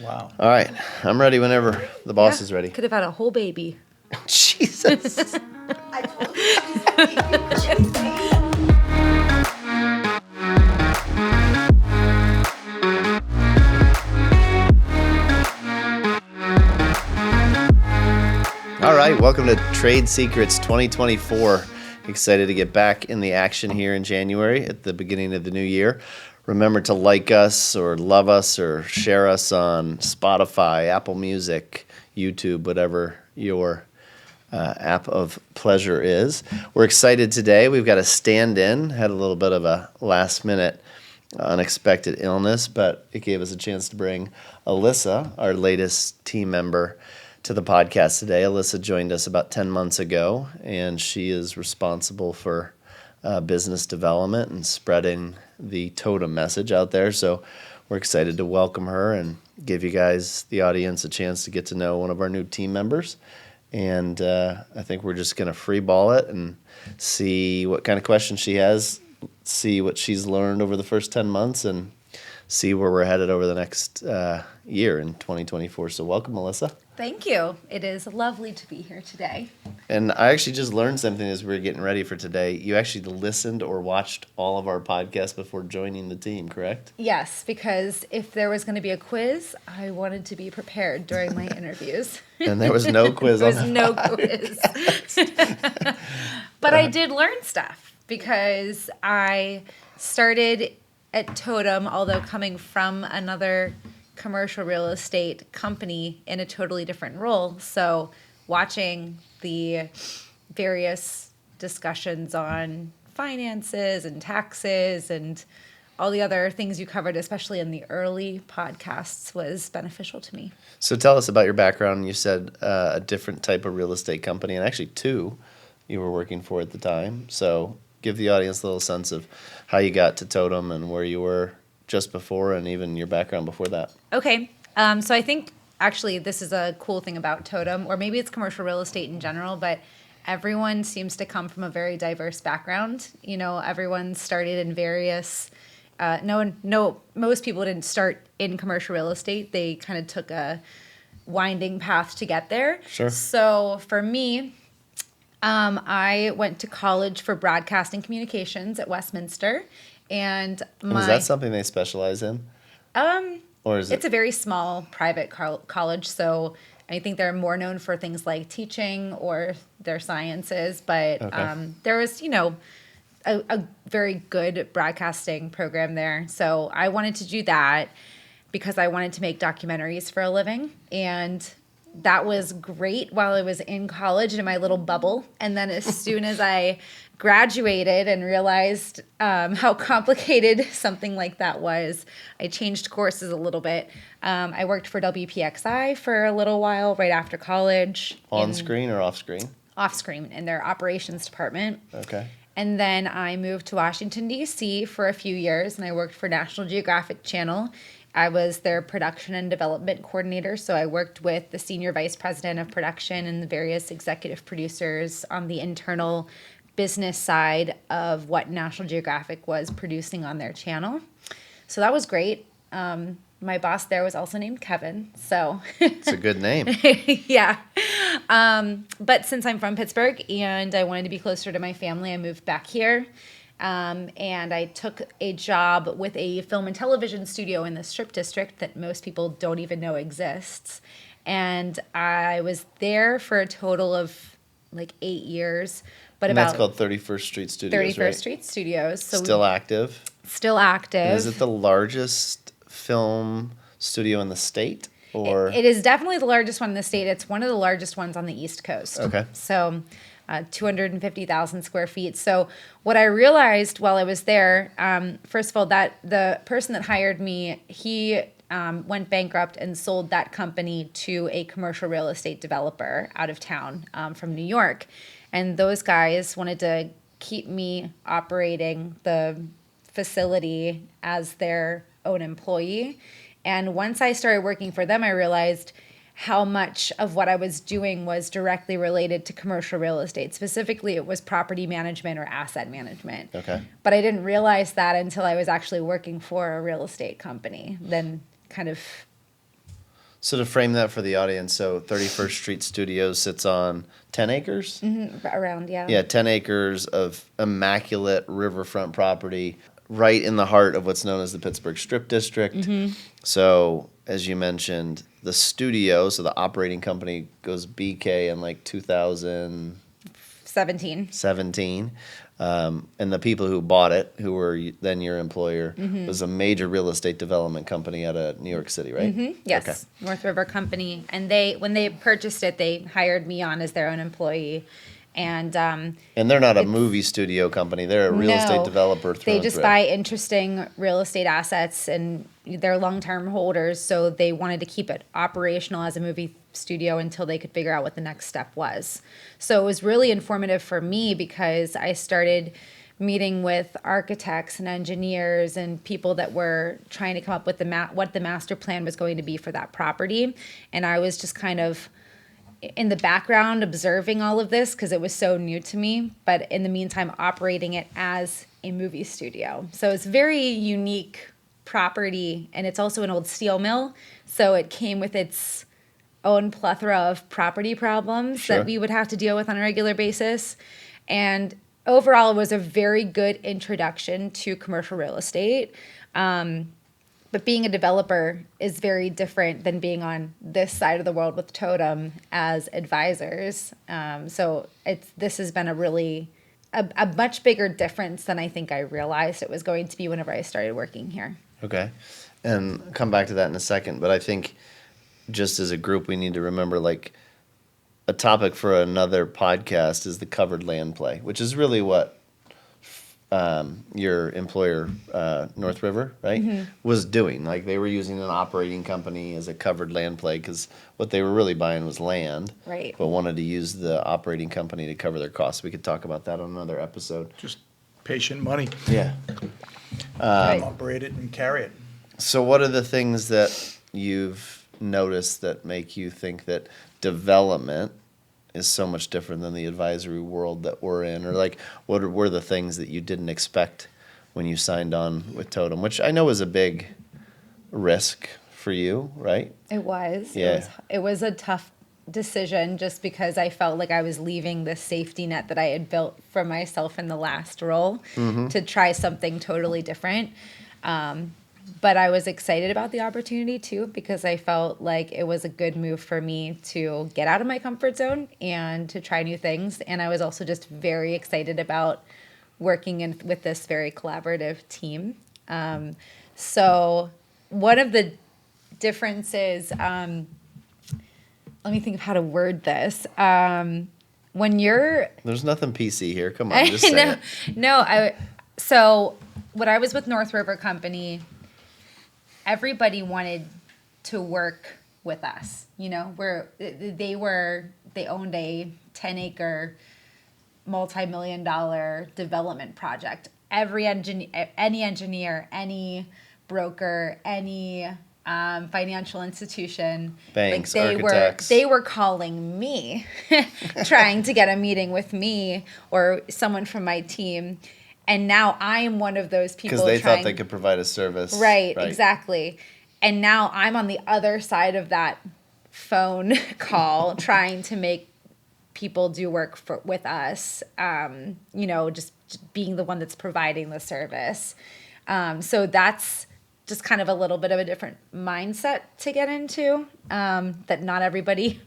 Wow. All right. I'm ready whenever the boss is ready. Could have had a whole baby. Jesus. I told you she's me. All right. Welcome to Trade seCREts 2024. Excited to get back in the action here in January at the beginning of the new year. Remember to like us or love us or share us on Spotify, Apple Music, YouTube, whatever your app of pleasure is. We're excited today. We've got a stand-in. Had a little bit of a last-minute unexpected illness, but it gave us a chance to bring Alyssa, our latest team member, to the podcast today. Alyssa joined us about 10 months ago, and she is responsible for business development and spreading the Totum message out there. So we're excited to welcome her and give you guys, the audience, a chance to get to know one of our new team members. And I think we're just going to free ball it and see what kind of questions she has, see what she's learned over the first 10 months, and see where we're headed over the next year in 2024. So welcome, Alyssa. Thank you. It is lovely to be here today. And I actually just learned something as we were getting ready for today. You actually listened or watched all of our podcasts before joining the team, correct? Yes, because if there was going to be a quiz, I wanted to be prepared during my interviews. And there was no quiz There on was that. no quiz. But I did learn stuff because I started at Totum, although coming from another commercial real estate company in a totally different role. So watching the various discussions on finances and taxes and all the other things you covered, especially in the early podcasts, was beneficial to me. So tell us about your background. You said a different type of real estate company, and actually two you were working for at the time. So give the audience a little sense of how you got to Totum and where you were just before and even your background before that. Okay. So I think actually this is a cool thing about Totum, or maybe it's commercial real estate in general, but everyone seems to come from a very diverse background. You know, everyone started in various, most people didn't start in commercial real estate. They kind of took a winding path to get there. Sure. So for me, I went to college for broadcasting communications at Westminster. And is that something they specialize in? Or is it's a very small private college, so I think they're more known for things like teaching or their sciences. But okay. There was, a very good broadcasting program there. So I wanted to do that because I wanted to make documentaries for a living. And that was great while I was in college in my little bubble. And then as soon as I graduated and realized how complicated something like that was, I changed courses a little bit. I worked for WPXI for a little while right after college. On screen or off screen? Off screen in their operations department. Okay. And then I moved to Washington, D.C. for a few years, and I worked for National Geographic Channel. I was their production and development coordinator, so I worked with the senior vice president of production and the various executive producers on the internal business side of what National Geographic was producing on their channel. So that was great. My boss there was also named Kevin, so it's a good name. Yeah. But since I'm from Pittsburgh and I wanted to be closer to my family, I moved back here. And I took a job with a film and television studio in the Strip District that most people don't even know exists. And I was there for a total of like 8 years. But And about that's called 31st Street Studios, 31st right? Street Studios. So Still active? Still active. And is it the largest film studio in the state? Or It is definitely the largest one in the state. It's one of the largest ones on the East Coast. Okay. So 250,000 square feet. So what I realized while I was there, first of all, that the person that hired me, he went bankrupt and sold that company to a commercial real estate developer out of town from New York. And those guys wanted to keep me operating the facility as their own employee. And once I started working for them, I realized how much of what I was doing was directly related to commercial real estate. Specifically, it was property management or asset management. Okay. But I didn't realize that until I was actually working for a real estate company. Then kind of So to frame that for the audience, so 31st Street Studios sits on 10 acres? Around, yeah. Yeah, 10 acres of immaculate riverfront property right in the heart of what's known as the Pittsburgh Strip District. So, as you mentioned, the studio, so the operating company goes BK in like 2017. 17. And the people who bought it, who were then your employer, was a major real estate development company out of New York City, right? Yes, Okay. North River Company. And when they purchased it, they hired me on as their own employee. And And they're not a movie studio company; they're a real estate developer. They just buy interesting real estate assets, and they're long-term holders. So they wanted to keep it operational as a movie studio until they could figure out what the next step was. So it was really informative for me because I started meeting with architects and engineers and people that were trying to come up with what the master plan was going to be for that property. And I was just kind of in the background observing all of this because it was so new to me, but in the meantime operating it as a movie studio. So it's very unique property, and it's also an old steel mill, so it came with its own plethora of property problems that we would have to deal with on a regular basis. And overall, it was a very good introduction to commercial real estate. But being a developer is very different than being on this side of the world with Totum as advisors. So this has been a much bigger difference than I think I realized it was going to be whenever I started working here. Okay. And come back to that in a second. But I think just as a group, we need to remember, like, a topic for another podcast is the covered land play, which is really what your employer, North River, right, was doing. Like, they were using an operating company as a covered land play because what they were really buying was land, Right. but wanted to use the operating company to cover their costs. We could talk about that on another episode. Just patient money. Yeah. Right. Operate it and carry it. So what are the things that you've noticed that make you think that development is so much different than the advisory world that we're in? Or, like, what were the things that you didn't expect when you signed on with Totum, which I know was a big risk for you, right? It was. Yeah. It was a tough decision just because I felt like I was leaving the safety net that I had built for myself in the last role to try something totally different. But I was excited about the opportunity too because I felt like it was a good move for me to get out of my comfort zone and to try new things. And I was also just very excited about working with this very collaborative team. So one of the differences, let me think of how to word this. When you're... There's nothing PC here. Come on, just say it. So when I was with North River Company, everybody wanted to work with us. You know, they owned a 10-acre, multi-million-dollar development project. Any engineer, any broker, any financial institution, Banks, like architects. they were calling me, trying to get a meeting with me or someone from my team. And now I'm one of those people Because they thought they could provide a service. Right, exactly. And now I'm on the other side of that phone call trying to make people do work with us, just being the one that's providing the service. So that's just kind of a little bit of a different mindset to get into, that not everybody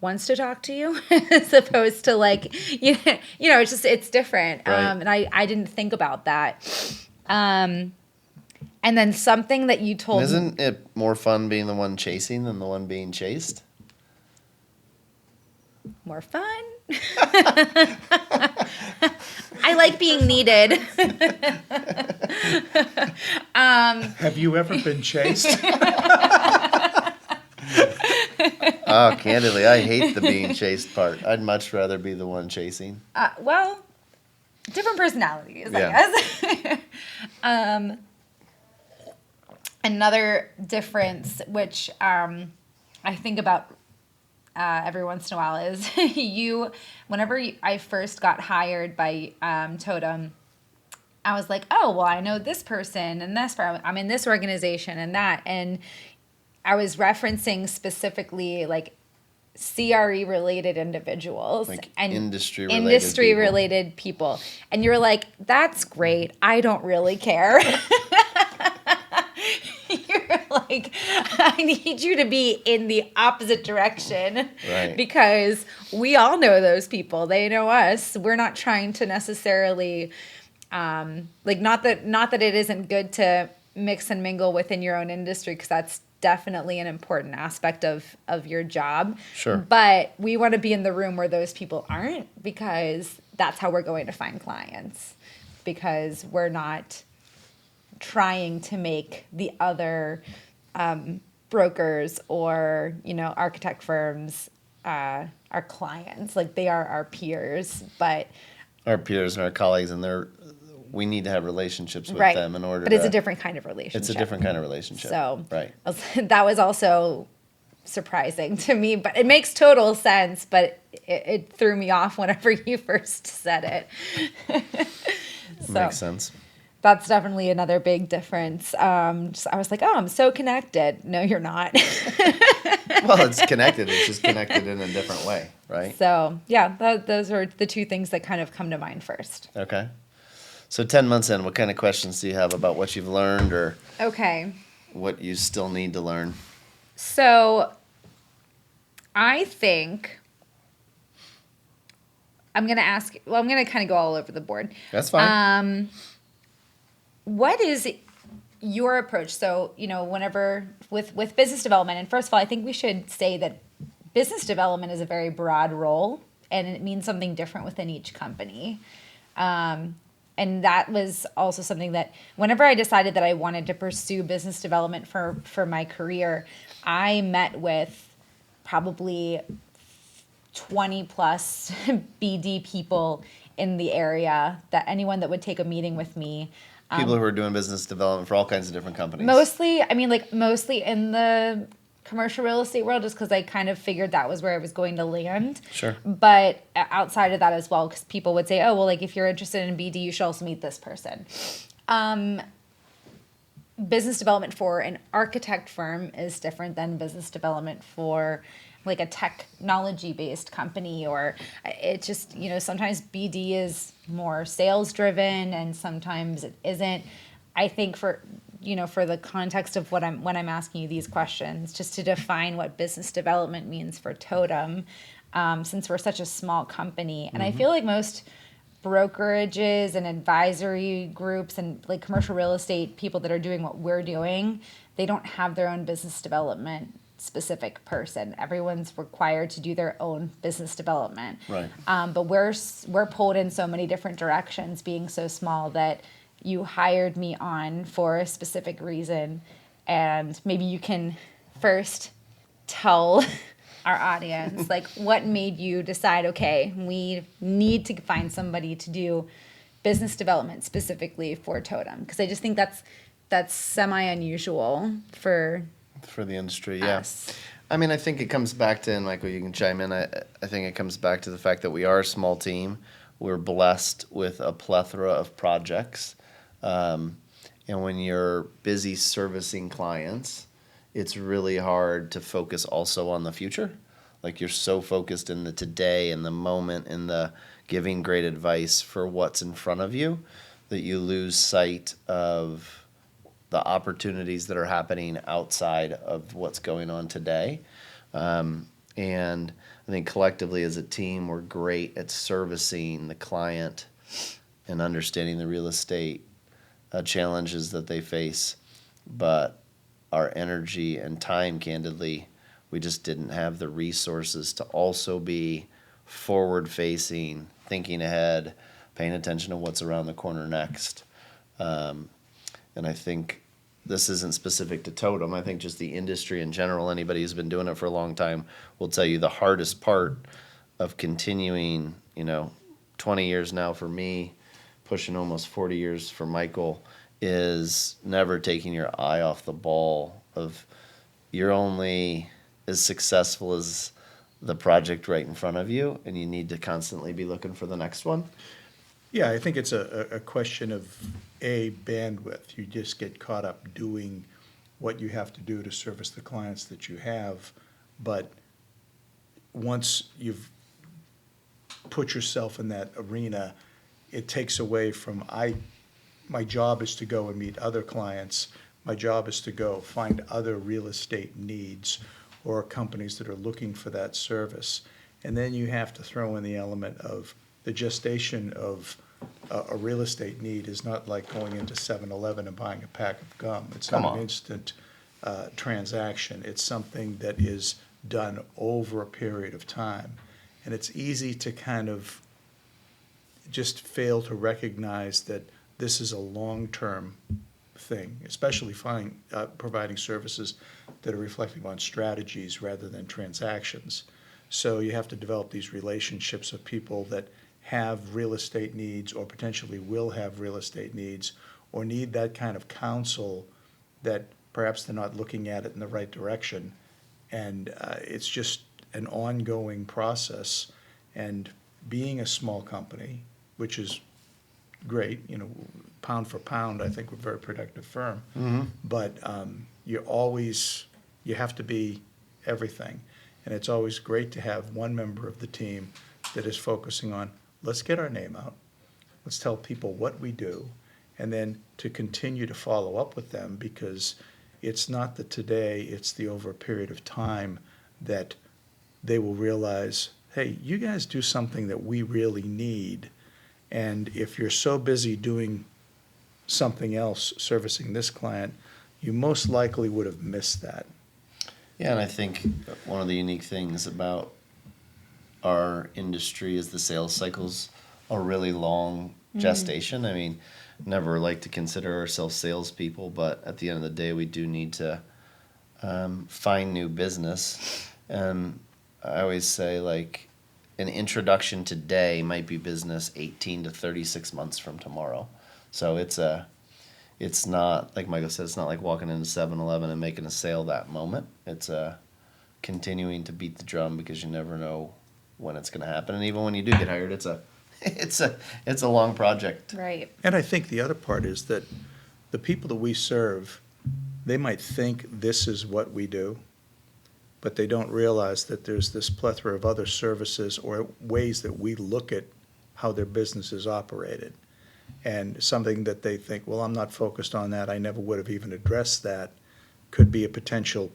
wants to talk to you as opposed to, like, it's different. Right. And I didn't think about that. And then something that you told me. Isn't it more fun being the one chasing than the one being chased? More fun. I like being needed. Have you ever been chased? Oh, candidly, I hate the being chased part. I'd much rather be the one chasing. Well, different personalities, Yeah. I guess. Another difference, which I think about every once in a while, is whenever I first got hired by Totum, I was like, oh, well, I know this person and this firm. I'm in this organization and that. And I was referencing specifically like CRE related individuals Like and industry related people. And you're like, that's great. I don't really care. You're like, I need you to be in the opposite direction. Right. Because we all know those people. They know us. We're not trying to necessarily like not that it isn't good to mix and mingle within your own industry, because that's definitely an important aspect of your job. Sure. But we want to be in the room where those people aren't, because that's how we're going to find clients, because we're not trying to make the other brokers or, architect firms our clients. Like, they are our peers, but Our peers and our colleagues, and we need to have relationships with right. them in order But to. it's a different kind of relationship. It's a different kind of relationship. So right. that was also surprising to me, but it makes total sense. But it threw me off whenever you first said it. Makes sense. That's definitely another big difference. I was like, oh, I'm so connected. No, you're not. Well, it's connected. It's just connected in a different way, right? So yeah, those are the two things that kind of come to mind first. Okay. So 10 months in, what kind of questions do you have about what you've learned or Okay. what you still need to learn? So I think I'm going to kind of go all over the board. That's fine. What is your approach? So, whenever with business development, and first of all, I think we should say that business development is a very broad role, and it means something different within each company. And that was also something that whenever I decided that I wanted to pursue business development for my career, I met with probably 20 plus BD people in the area, that anyone that would take a meeting with me. People who are doing business development for all kinds of different companies. Mostly in the commercial real estate world, just because I kind of figured that was where I was going to land. Sure. But outside of that as well, because people would say, oh, well, like, if you're interested in BD, you should also meet this person. Business development for an architect firm is different than business development for like a technology-based company, or it just, sometimes BD is more sales-driven and sometimes it isn't. I think for the context of when I'm asking you these questions, just to define what business development means for Totum, since we're such a small company. And I feel like most brokerages and advisory groups and like commercial real estate people that are doing what we're doing, they don't have their own business development specific person. Everyone's required to do their own business development. Right. But we're pulled in so many different directions, being so small, that you hired me on for a specific reason. And maybe you can first tell our audience, like, what made you decide, okay, we need to find somebody to do business development specifically for Totum? Because I just think that's semi-unusual for the industry, us. yeah. I mean, I think it comes back to, and Michael, you can chime in, I think it comes back to the fact that we are a small team. We're blessed with a plethora of projects. And when you're busy servicing clients, it's really hard to focus also on the future. Like, you're so focused in the today and the moment and the giving great advice for what's in front of you that you lose sight of the opportunities that are happening outside of what's going on today. And I think collectively as a team, we're great at servicing the client and understanding the real estate challenges that they face. But our energy and time, candidly, we just didn't have the resources to also be forward-facing, thinking ahead, paying attention to what's around the corner next. And I think this isn't specific to Totum. I think just the industry in general, anybody who's been doing it for a long time will tell you the hardest part of continuing, 20 years now for me, pushing almost 40 years for Michael, is never taking your eye off the ball of you're only as successful as the project right in front of you, and you need to constantly be looking for the next one. Yeah, I think it's a question of bandwidth. You just get caught up doing what you have to do to service the clients that you have. But once you've put yourself in that arena, it takes away from, my job is to go and meet other clients. My job is to go find other real estate needs or companies that are looking for that service. And then you have to throw in the element of the gestation of a real estate need is not like going into 7-Eleven and buying a pack of gum. It's Come not on. an instant transaction. It's something that is done over a period of time. And it's easy to kind of just fail to recognize that this is a long-term thing, especially providing services that are reflecting on strategies rather than transactions. So you have to develop these relationships of people that have real estate needs or potentially will have real estate needs or need that kind of counsel that perhaps they're not looking at it in the right direction. And it's just an ongoing process. And being a small company, which is great, pound for pound, I think we're a very productive firm. But you have to be everything. And it's always great to have one member of the team that is focusing on, let's get our name out, let's tell people what we do, and then to continue to follow up with them, because it's not the today, it's the over a period of time that they will realize, hey, you guys do something that we really need. And if you're so busy doing something else, servicing this client, you most likely would have missed that. Yeah, and I think one of the unique things about our industry is the sales cycles are really long gestation. I mean, never like to consider ourselves salespeople, but at the end of the day, we do need to find new business. And I always say, like, an introduction today might be business 18 to 36 months from tomorrow. So it's not, like Michael said, it's not like walking into 7-Eleven and making a sale that moment. It's continuing to beat the drum, because you never know when it's going to happen. And even when you do get hired, it's a long project. Right. And I think the other part is that the people that we serve, they might think this is what we do, but they don't realize that there's this plethora of other services or ways that we look at how their business is operated. And something that they think, well, I'm not focused on that, I never would have even addressed that, could be a potential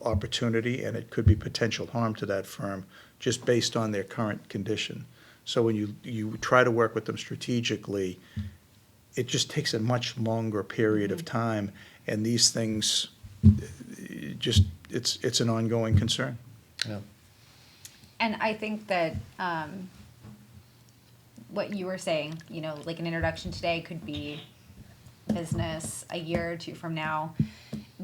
opportunity, and it could be potential harm to that firm just based on their current condition. So when you try to work with them strategically, it just takes a much longer period of time, and these things, it's an ongoing concern. Yeah. And I think that what you were saying, like an introduction today could be business a year or two from now.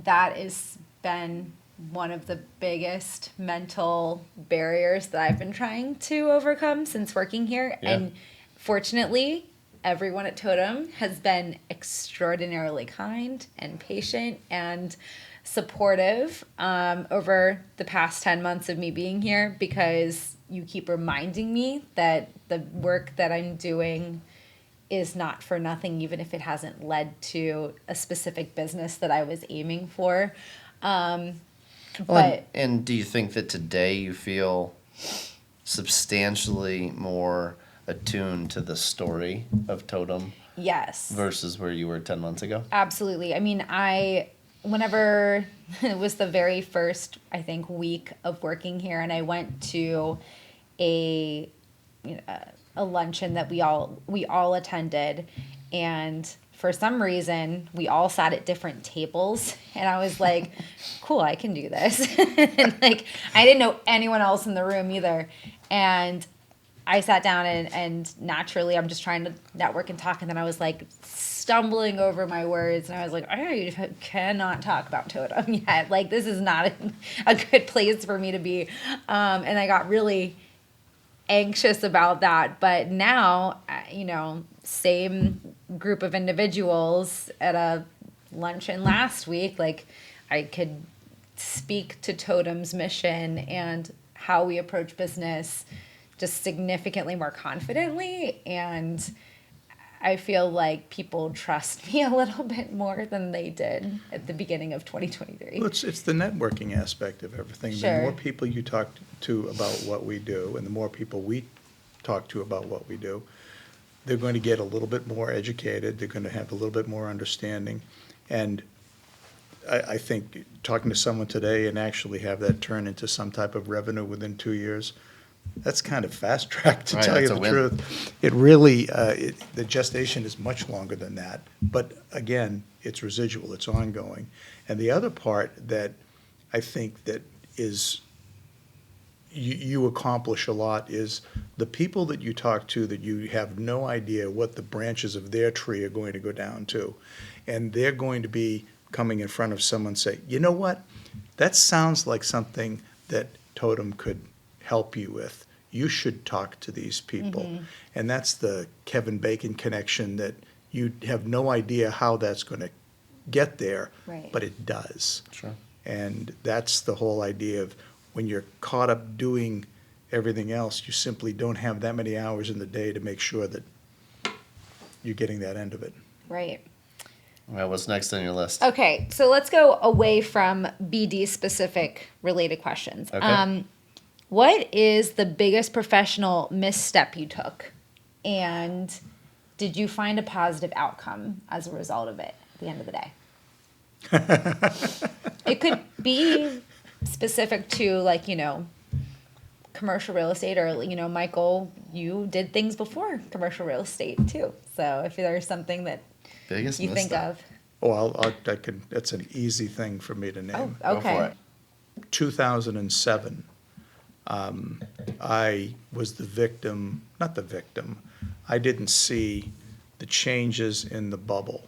That has been one of the biggest mental barriers that I've been trying to overcome since working here. Yeah. And fortunately, everyone at Totum has been extraordinarily kind and patient and supportive over the past 10 months of me being here, because you keep reminding me that the work that I'm doing is not for nothing, even if it hasn't led to a specific business that I was aiming for. But And do you think that today you feel substantially more attuned to the story of Totum yes, versus where you were 10 months ago? absolutely. I mean, whenever it was the very first, I think, week of working here, and I went to a luncheon that we all attended, and for some reason we all sat at different tables, and I was like, cool, I can do this. And like, I didn't know anyone else in the room either, and I sat down and naturally I'm just trying to network and talk, and then I was like stumbling over my words, and I was like, I cannot talk about Totum yet. Like, this is not a good place for me to be. And I got really anxious about that. But now, same group of individuals at a luncheon last week, like, I could speak to Totum's mission and how we approach business just significantly more confidently. And I feel like people trust me a little bit more than they did at the beginning of 2023. Well, it's the networking aspect of everything. Sure. The more people you talk to about what we do, and the more people we talk to about what we do, they're going to get a little bit more educated, they're going to have a little bit more understanding. And I think talking to someone today and actually have that turn into some type of revenue within 2 years, that's kind of fast track, to Right, tell you that's the a win. truth. It really, the gestation is much longer than that. But again, it's residual, it's ongoing. And the other part that I think that is, you accomplish a lot is the people that you talk to that you have no idea what the branches of their tree are going to go down to. And they're going to be coming in front of someone and say, you know what? That sounds like something that Totum could help you with. You should talk to these people. And that's the Kevin Bacon connection that you have no idea how that's going to get there, Right. but it does. Sure. And that's the whole idea of when you're caught up doing everything else, you simply don't have that many hours in the day to make sure that you're getting that end of it. Right. Well, what's next on your list? Okay, so let's go away from BD specific related questions. Okay. What is the biggest professional misstep you took? And did you find a positive outcome as a result of it at the end of the day? It could be specific to, like, commercial real estate, or, Michael, you did things before commercial real estate too. So if there's something that Biggest you think misstep? of. Oh, I can, that's an easy thing for me to name. Oh, Go for okay. it. 2007, I was the victim, not the victim, I didn't see the changes in the bubble.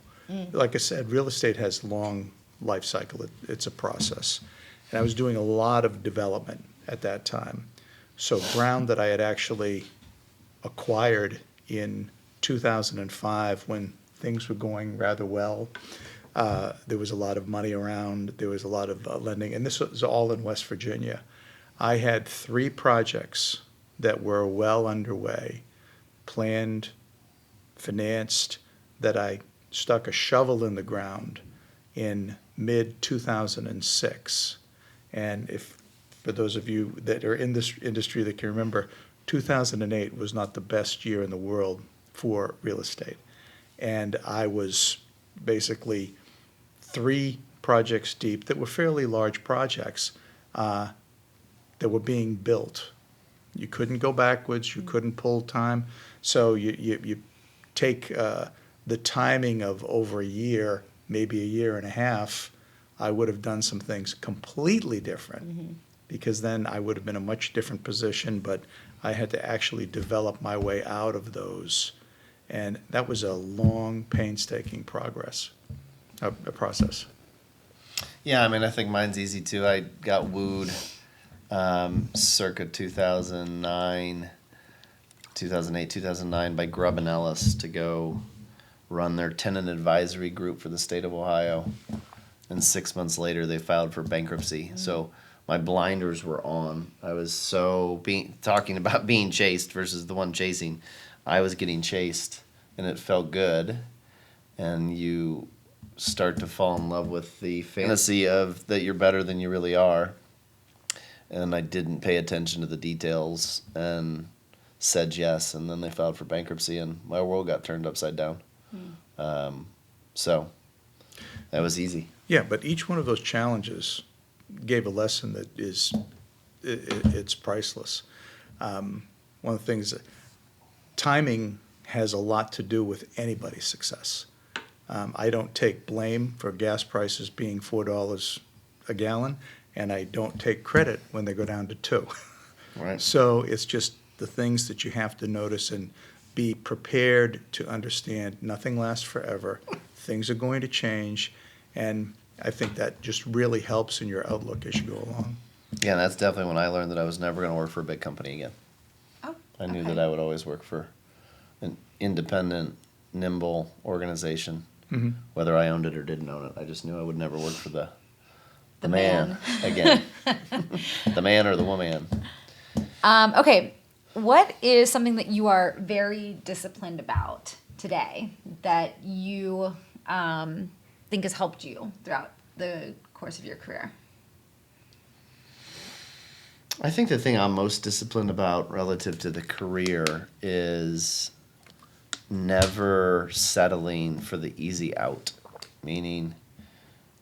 Like I said, real estate has long life cycle. It's a process. And I was doing a lot of development at that time. So ground that I had actually acquired in 2005 when things were going rather well. There was a lot of money around, there was a lot of lending, and this was all in West Virginia. I had 3 projects that were well underway, planned, financed, that I stuck a shovel in the ground in mid-2006. And if, for those of you that are in this industry that can remember, 2008 was not the best year in the world for real estate. And I was basically 3 projects deep that were fairly large projects that were being built. You couldn't go backwards, you couldn't pull time. So you take the timing of over a year, maybe a year and a half, I would have done some things completely different, because then I would have been in a much different position, but I had to actually develop my way out of those. And that was a long, painstaking process. Yeah, I mean, I think mine's easy too. I got wooed circa 2009, 2008, 2009 by Grubb and Ellis to go run their tenant advisory group for the state of Ohio. And 6 months later, they filed for bankruptcy. So my blinders were on. I was talking about being chased versus the one chasing. I was getting chased, and it felt good. And you start to fall in love with the fantasy of that you're better than you really are. And I didn't pay attention to the details and said yes, and then they filed for bankruptcy, and my world got turned upside down. So that was easy. Yeah, but each one of those challenges gave a lesson that it's priceless. One of the things, timing has a lot to do with anybody's success. I don't take blame for gas prices being $4 a gallon, and I don't take credit when they go down to 2. Right. So it's just the things that you have to notice and be prepared to understand. Nothing lasts forever. Things are going to change, and I think that just really helps in your outlook as you go along. Yeah, that's definitely when I learned that I was never going to work for a big company again. Oh, I knew okay. that I would always work for an independent, nimble organization, whether I owned it or didn't own it. I just knew I would never work for the man again. The man or the woman. Okay, what is something that you are very disciplined about today that you think has helped you throughout the course of your career? I think the thing I'm most disciplined about relative to the career is never settling for the easy out. Meaning,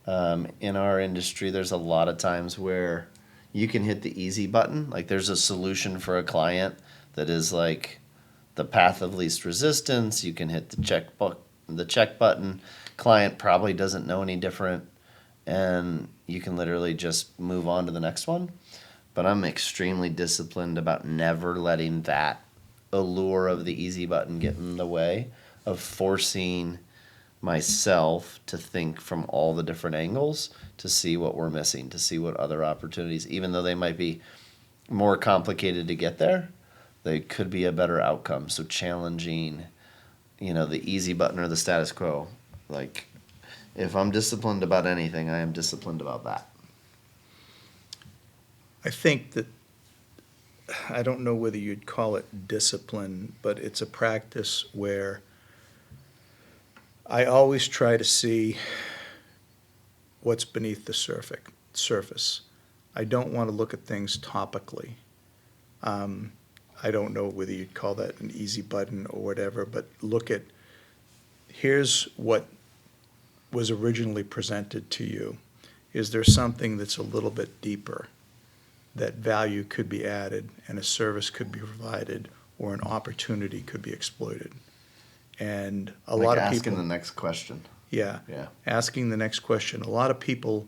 in our industry, there's a lot of times where you can hit the easy button. Like there's a solution for a client that is like the path of least resistance. You can hit the check button. Client probably doesn't know any different, and you can literally just move on to the next one. But I'm extremely disciplined about never letting that allure of the easy button get in the way of forcing myself to think from all the different angles to see what we're missing, to see what other opportunities, even though they might be more complicated to get there, they could be a better outcome. So challenging, the easy button or the status quo. Like, if I'm disciplined about anything, I am disciplined about that. I think that, I don't know whether you'd call it discipline, but it's a practice where I always try to see what's beneath the surface. I don't want to look at things topically. I don't know whether you'd call that an easy button or whatever, but look at, here's what was originally presented to you. Is there something that's a little bit deeper, that value could be added and a service could be provided or an opportunity could be exploited? And a lot of people... asking the next question. Yeah. Asking the next question. A lot of people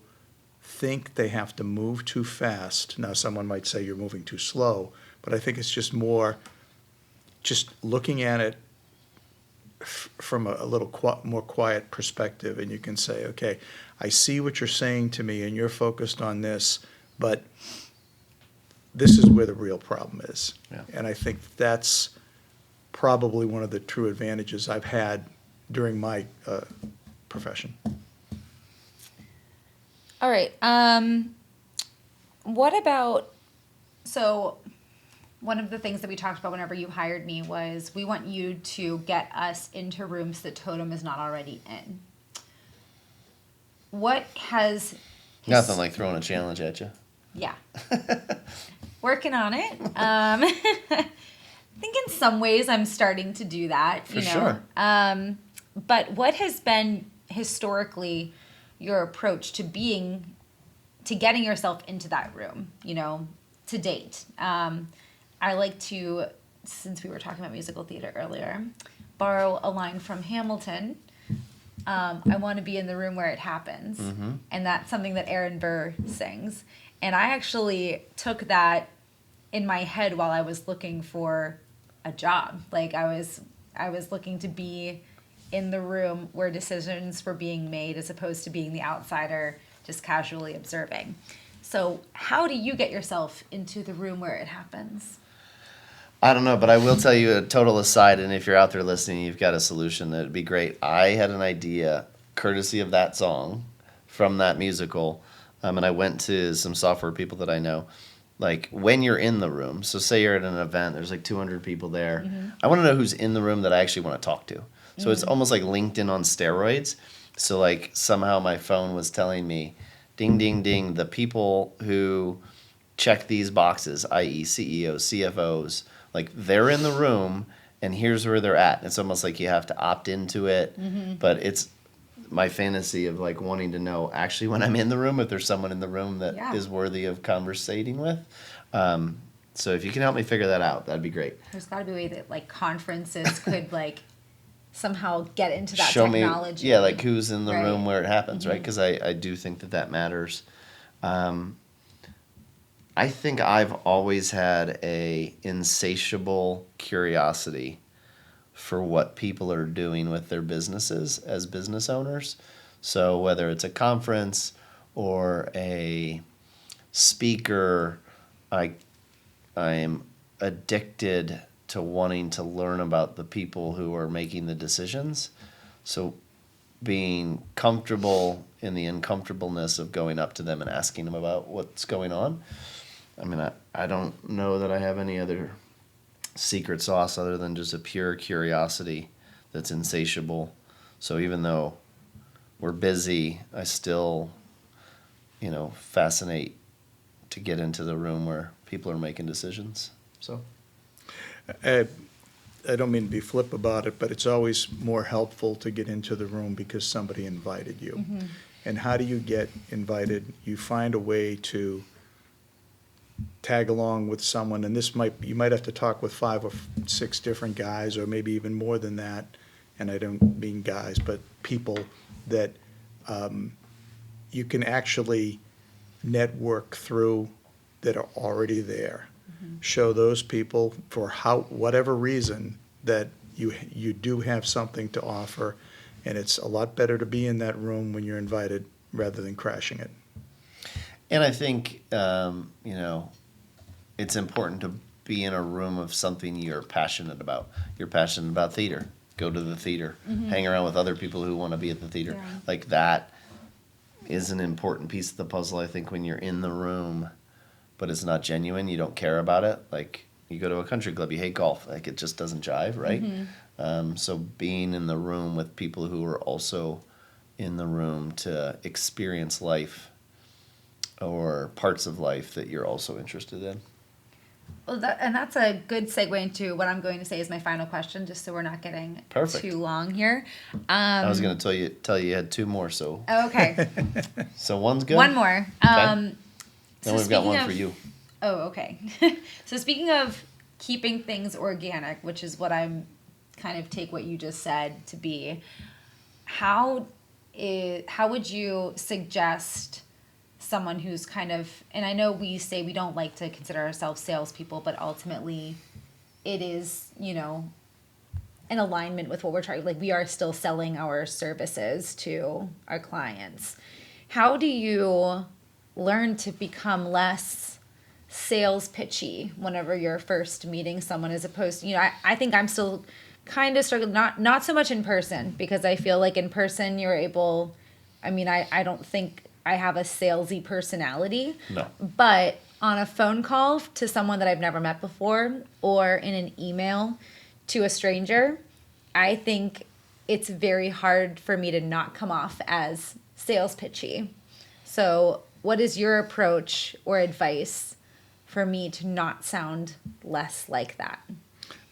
think they have to move too fast. Now, someone might say you're moving too slow, but I think it's just more just looking at it from a little more quiet perspective, and you can say, okay, I see what you're saying to me, and you're focused on this, but this is where the real problem is. Yeah. And I think that's probably one of the true advantages I've had during my profession. All right. What about, so one of the things that we talked about whenever you hired me was we want you to get us into rooms that Totum is not already in. What has... Nothing like throwing a challenge at you. Yeah. Working on it. I think in some ways I'm starting to do that. For sure. But what has been historically your approach to getting yourself into that room, to date? I like to, since we were talking about musical theater earlier, borrow a line from Hamilton. I want to be in the room where it happens. Mm-hmm. And that's something that Aaron Burr sings. And I actually took that in my head while I was looking for a job. Like I was looking to be in the room where decisions were being made as opposed to being the outsider just casually observing. So how do you get yourself into the room where it happens? I don't know, but I will tell you a total aside, and if you're out there listening, you've got a solution that'd be great. I had an idea, courtesy of that song, from that musical, and I went to some software people that I know. Like, when you're in the room, so say you're at an event, there's like 200 people there. Mm-hmm. I want to know who's in the room that I actually want to talk to. So it's almost like LinkedIn on steroids. So, like, somehow my phone was telling me, ding, ding, ding, the people who check these boxes, i.e. CEOs, CFOs, like, they're in the room, and here's where they're at. It's almost like you have to opt into it, but it's my fantasy of, like, wanting to know actually when I'm in the room if there's someone in the room that is worthy of conversating with. So if you can help me figure that out, that'd be great. There's got to be a way that, like, conferences could, like, somehow get into that Show technology. Me, like, who's in the right. room where it happens, right? Because I do think that matters. I think I've always had a insatiable curiosity for what people are doing with their businesses as business owners. So whether it's a conference or a speaker, I am addicted to wanting to learn about the people who are making the decisions. So being comfortable in the uncomfortableness of going up to them and asking them about what's going on. I mean, I don't know that I have any other secret sauce other than just a pure curiosity that's insatiable. So even though we're busy, I still, fascinate to get into the room where people are making decisions. So I don't mean to be flip about it, but it's always more helpful to get into the room because somebody invited you. And how do you get invited? You find a way to tag along with someone, and you might have to talk with 5 or 6 different guys, or maybe even more than that. And I don't mean guys, but people that you can actually network through that are already there. Show those people for whatever reason that you do have something to offer, and it's a lot better to be in that room when you're invited rather than crashing it. And I think, it's important to be in a room of something you're passionate about. You're passionate about theater. Go to the theater. Hang around with other people who want to be at the theater. Yeah. Like that is an important piece of the puzzle, I think, when you're in the room, but it's not genuine. You don't care about it. Like you go to a country club, you hate golf. Like it just doesn't jive, right? So being in the room with people who are also in the room to experience life or parts of life that you're also interested in. Well, that's a good segue into what I'm going to say is my final question, just so we're not getting Perfect. too long here. I was going to tell you had 2 more, so Okay. so one's good. One more. Then So we've got speaking one for of- you. Oh, okay. So speaking of keeping things organic, which is what I'm kind of take what you just said to be, how would you suggest someone who's kind of, and I know we say we don't like to consider ourselves salespeople, but ultimately it is, in alignment with what we're trying, like we are still selling our services to our clients. How do you learn to become less sales pitchy whenever you're first meeting someone, as opposed to, I think I'm still kind of struggling, not so much in person, because I feel like in person you're able, I don't think I have a salesy personality. No. But on a phone call to someone that I've never met before, or in an email to a stranger, I think it's very hard for me to not come off as sales pitchy. So what is your approach or advice for me to not sound less like that?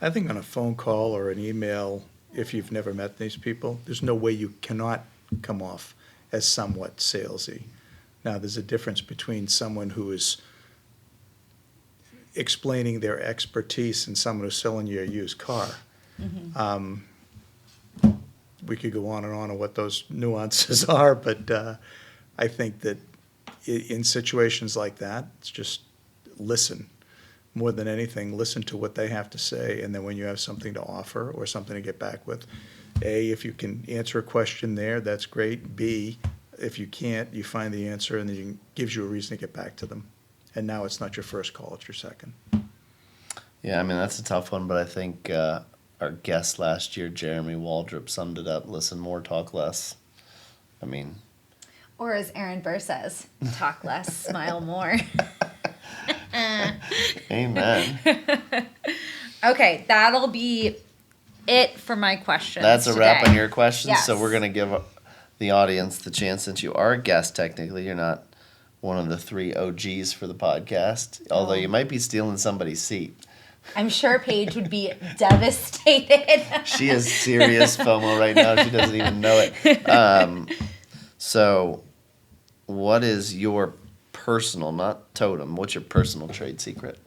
I think on a phone call or an email, if you've never met these people, there's no way you cannot come off as somewhat salesy. Now, there's a difference between someone who is explaining their expertise and someone who's selling you a used car. We could go on and on what those nuances are, but I think that in situations like that, it's just listen. More than anything, listen to what they have to say, and then when you have something to offer or something to get back with, A, if you can answer a question there, that's great. B, if you can't, you find the answer, and then it gives you a reason to get back to them. And now it's not your first call, it's your second. Yeah, that's a tough one, but I think our guest last year, Jeremy Waldrop, summed it up. Listen more, talk less. Or as Aaron Burr says, talk less, smile more. Amen. Okay, that'll be it for my questions. That's a wrap today. on your questions. Yes. So we're going to give the audience the chance, since you are a guest technically, you're not one of the 3 OGs for the podcast, although you might be stealing somebody's seat. I'm sure Paige would be devastated. She has serious FOMO right now. She doesn't even know it. So what is your personal, not totem, what's your personal trade secret?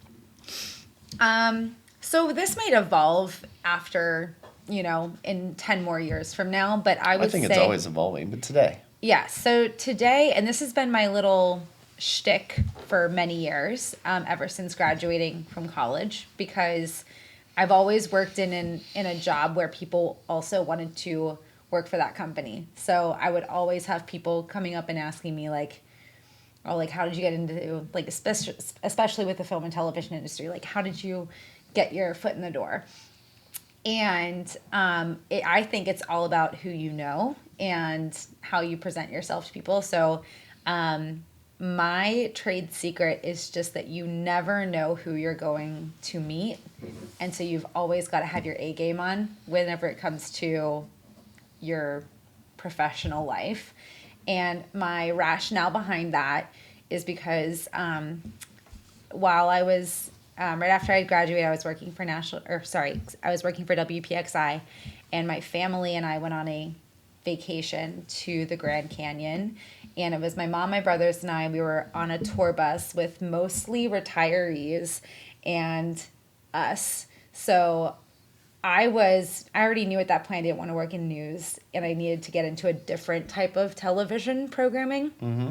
So this might evolve after, in 10 more years from now, but I would say... I think it's always evolving, but today. Yeah, so today, and this has been my little shtick for many years, ever since graduating from college, because I've always worked in a job where people also wanted to work for that company. So I would always have people coming up and asking me how did you get into, especially with the film and television industry, how did you get your foot in the door? And I think it's all about who you know and how you present yourself to people. So my trade secret is just that you never know who you're going to meet. And so you've always got to have your A game on whenever it comes to your professional life. And my rationale behind that is because while I was, right after I graduated, I was working for I was working for WPXI, and my family and I went on a vacation to the Grand Canyon. And it was my mom, my brothers, and I. We were on a tour bus with mostly retirees and us. So I already knew at that point I didn't want to work in news, and I needed to get into a different type of television programming. Mm-hmm.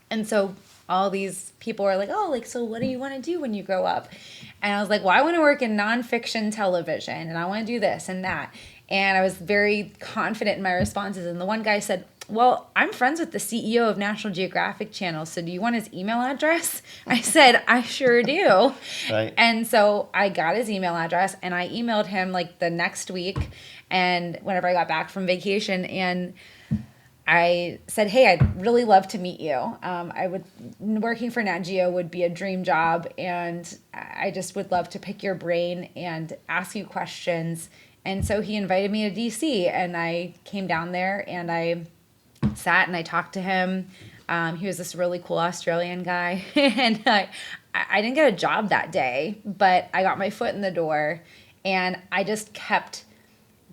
And so all these people were like, oh, like, so what do you want to do when you grow up? And I was like, well, I want to work in nonfiction television, and I want to do this and that. And I was very confident in my responses. And the one guy said, well, I'm friends with the CEO of National Geographic Channel, so do you want his email address? I said, I sure do. Right. And so I got his email address, and I emailed him like the next week, and whenever I got back from vacation, and I said, hey, I'd really love to meet you. Working for Nat Geo would be a dream job, and I just would love to pick your brain and ask you questions. And so he invited me to DC, and I came down there, and I sat and I talked to him. He was this really cool Australian guy, and I didn't get a job that day, but I got my foot in the door, and I just kept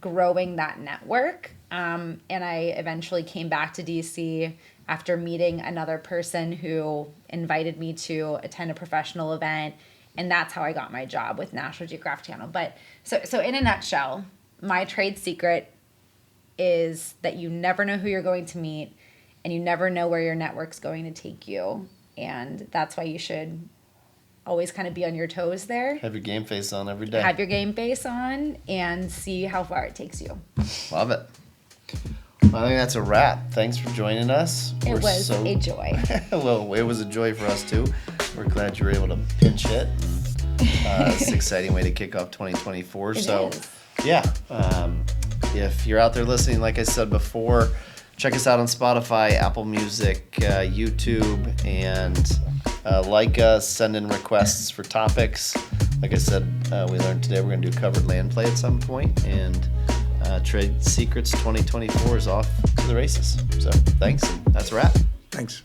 growing that network. And I eventually came back to DC after meeting another person who invited me to attend a professional event, and that's how I got my job with National Geographic Channel. But so in a nutshell, my trade secret is that you never know who you're going to meet, and you never know where your network's going to take you. And that's why you should always kind of be on your toes there. Have your game face on every day. Have your game face on and see how far it takes you. Love it. Well, I think that's a wrap. Thanks for joining us. It was a joy. Well, it was a joy for us too. We're glad you were able to pinch hit. It's an exciting way to kick off 2024. It so, is. Yeah. If you're out there listening, like I said before, check us out on Spotify, Apple Music, YouTube, and like us, send in requests for topics. Like I said, we learned today we're going to do covered land play at some point, and Trade seCREts 2024 is off to the races. So thanks, and that's a wrap. Thanks.